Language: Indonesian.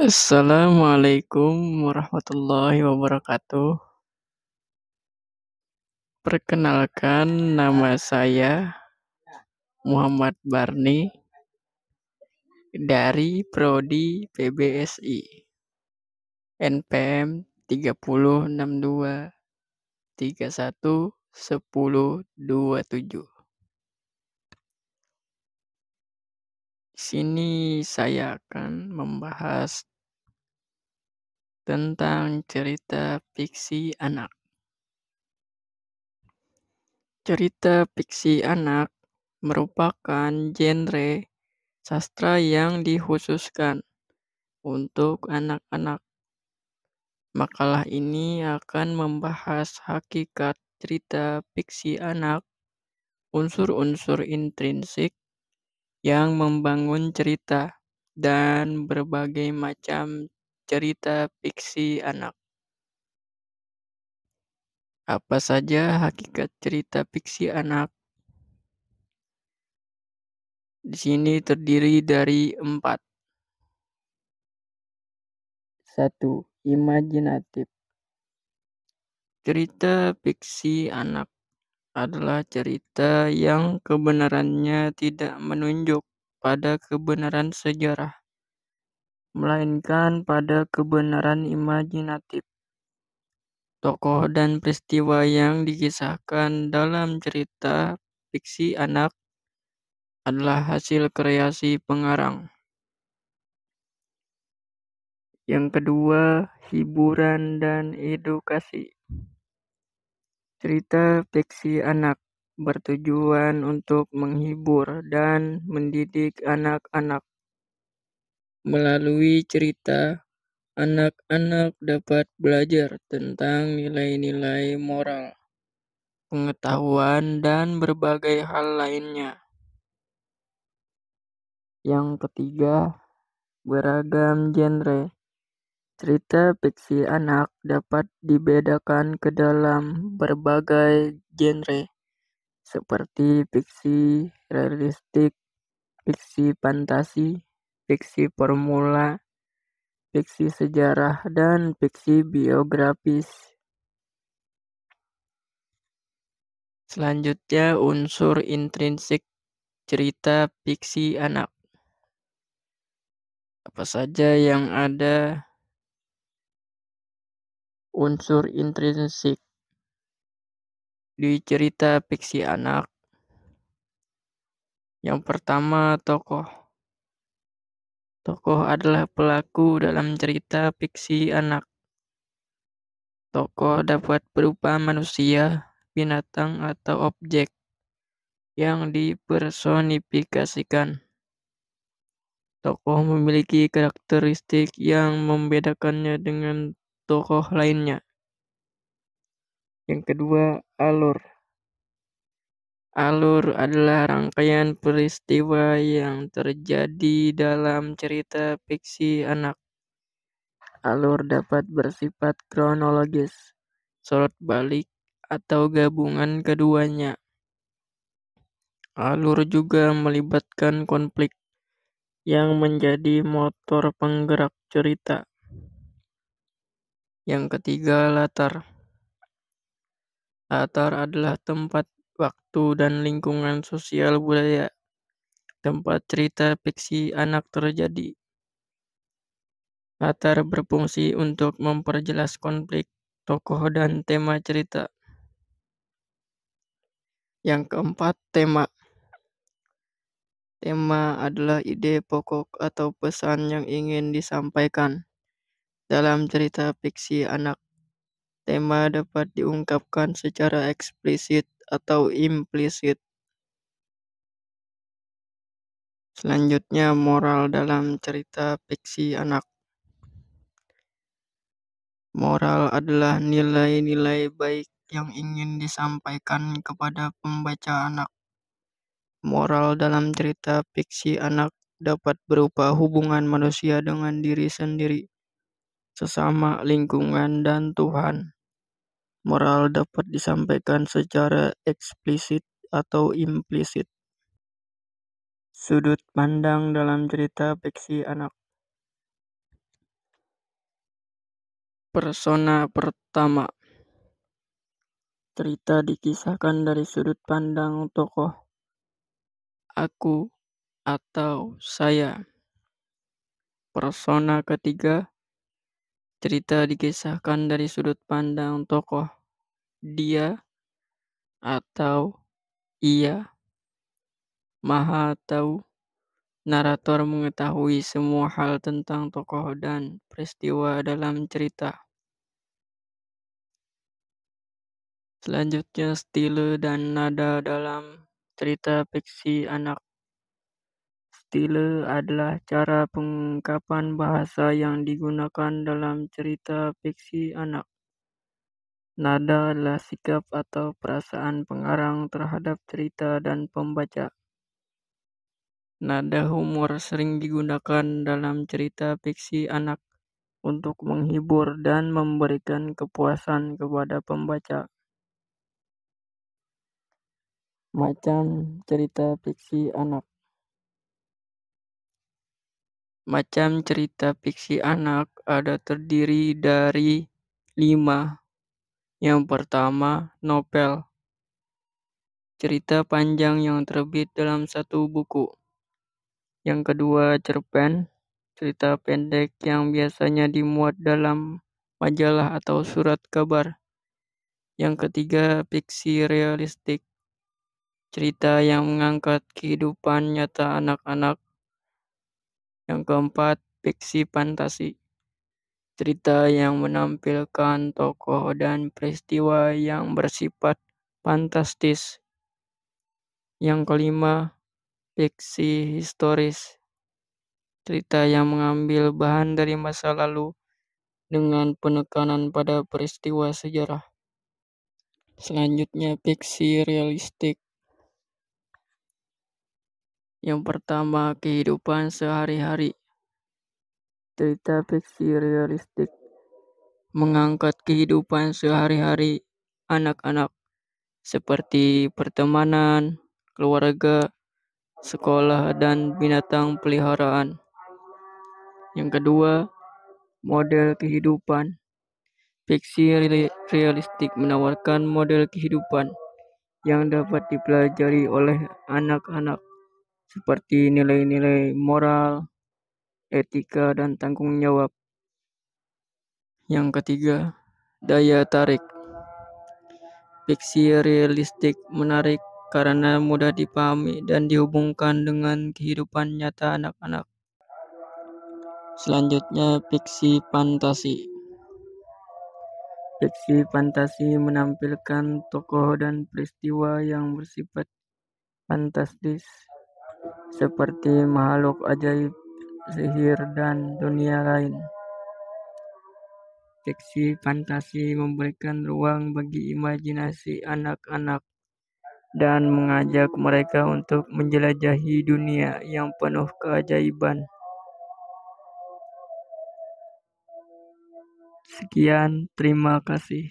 Assalamualaikum warahmatullahi wabarakatuh. Perkenalkan, nama saya Muhammad Barni dari Prodi PBSI NPM 3062311027. Di sini saya akan membahas tentang cerita fiksi anak. Cerita fiksi anak merupakan genre sastra yang dikhususkan untuk anak-anak. Makalah ini akan membahas hakikat cerita fiksi anak, unsur-unsur intrinsik yang membangun cerita, dan berbagai macam cerita fiksi anak. Apa saja hakikat cerita fiksi anak? Di sini terdiri dari 4. 1. Imajinatif. Cerita fiksi anak adalah cerita yang kebenarannya tidak menunjuk pada kebenaran sejarah, melainkan pada kebenaran imajinatif. Tokoh dan peristiwa yang dikisahkan dalam cerita fiksi anak adalah hasil kreasi pengarang. Yang kedua, hiburan dan edukasi. Cerita fiksi anak bertujuan untuk menghibur dan mendidik anak-anak. Melalui cerita, anak-anak dapat belajar tentang nilai-nilai moral, pengetahuan, dan berbagai hal lainnya. Yang ketiga, beragam genre. Cerita fiksi anak dapat dibedakan ke dalam berbagai genre, seperti fiksi realistik, fiksi fantasi, fiksi formula, fiksi sejarah, dan fiksi biografis. Selanjutnya, unsur intrinsik cerita fiksi anak. Apa saja yang ada unsur intrinsik di cerita fiksi anak? Yang pertama, tokoh. Tokoh adalah pelaku dalam cerita fiksi anak. Tokoh dapat berupa manusia, binatang, atau objek yang dipersonifikasikan. Tokoh memiliki karakteristik yang membedakannya dengan tokoh lainnya. Yang kedua, alur. Alur adalah rangkaian peristiwa yang terjadi dalam cerita fiksi anak. Alur dapat bersifat kronologis, sorot balik, atau gabungan keduanya. Alur juga melibatkan konflik yang menjadi motor penggerak cerita. Yang ketiga, latar. Latar adalah tempat, waktu, dan lingkungan sosial budaya tempat cerita fiksi anak terjadi. Latar berfungsi untuk memperjelas konflik, tokoh, dan tema cerita. Yang keempat, tema. Tema adalah ide pokok atau pesan yang ingin disampaikan. Dalam cerita fiksi anak, tema dapat diungkapkan secara eksplisit atau implisit. Selanjutnya, moral dalam cerita fiksi anak. Moral adalah nilai-nilai baik yang ingin disampaikan kepada pembaca anak. Moral dalam cerita fiksi anak dapat berupa hubungan manusia dengan diri sendiri, sesama, lingkungan, dan Tuhan. Moral dapat disampaikan secara eksplisit atau implisit. Sudut pandang dalam cerita fiksi anak. Persona pertama. Cerita dikisahkan dari sudut pandang tokoh aku atau saya. Persona ketiga. Cerita dikisahkan dari sudut pandang tokoh dia atau ia. Maha tahu. Narator mengetahui semua hal tentang tokoh dan peristiwa dalam cerita. Selanjutnya, stile dan nada dalam cerita fiksi anak. Stile adalah cara pengungkapan bahasa yang digunakan dalam cerita fiksi anak. Nada adalah sikap atau perasaan pengarang terhadap cerita dan pembaca. Nada humor sering digunakan dalam cerita fiksi anak untuk menghibur dan memberikan kepuasan kepada pembaca. Macam cerita fiksi anak. Macam cerita fiksi anak ada terdiri dari 5. Yang pertama, novel. Cerita panjang yang terbit dalam satu buku. Yang kedua, cerpen. Cerita pendek yang biasanya dimuat dalam majalah atau surat kabar. Yang ketiga, fiksi realistik. Cerita yang mengangkat kehidupan nyata anak-anak. Yang keempat, fiksi fantasi. Cerita yang menampilkan tokoh dan peristiwa yang bersifat fantastis. Yang kelima, fiksi historis. Cerita yang mengambil bahan dari masa lalu dengan penekanan pada peristiwa sejarah. Selanjutnya, fiksi realistik. Yang pertama, kehidupan sehari-hari. Cerita fiksi realistik mengangkat kehidupan sehari-hari anak-anak seperti pertemanan, keluarga, sekolah, dan binatang peliharaan. Yang kedua, model kehidupan. Fiksi realistik menawarkan model kehidupan yang dapat dipelajari oleh anak-anak seperti nilai-nilai moral, etika, dan tanggung jawab. Yang ketiga, daya tarik. Fiksi realistik menarik karena mudah dipahami dan dihubungkan dengan kehidupan nyata anak-anak. Selanjutnya, fiksi fantasi. Fiksi fantasi menampilkan tokoh dan peristiwa yang bersifat fantastis seperti makhluk ajaib, sihir, dan dunia lain. Fiksi fantasi memberikan ruang bagi imajinasi anak-anak dan mengajak mereka untuk menjelajahi dunia yang penuh keajaiban. Sekian, terima kasih.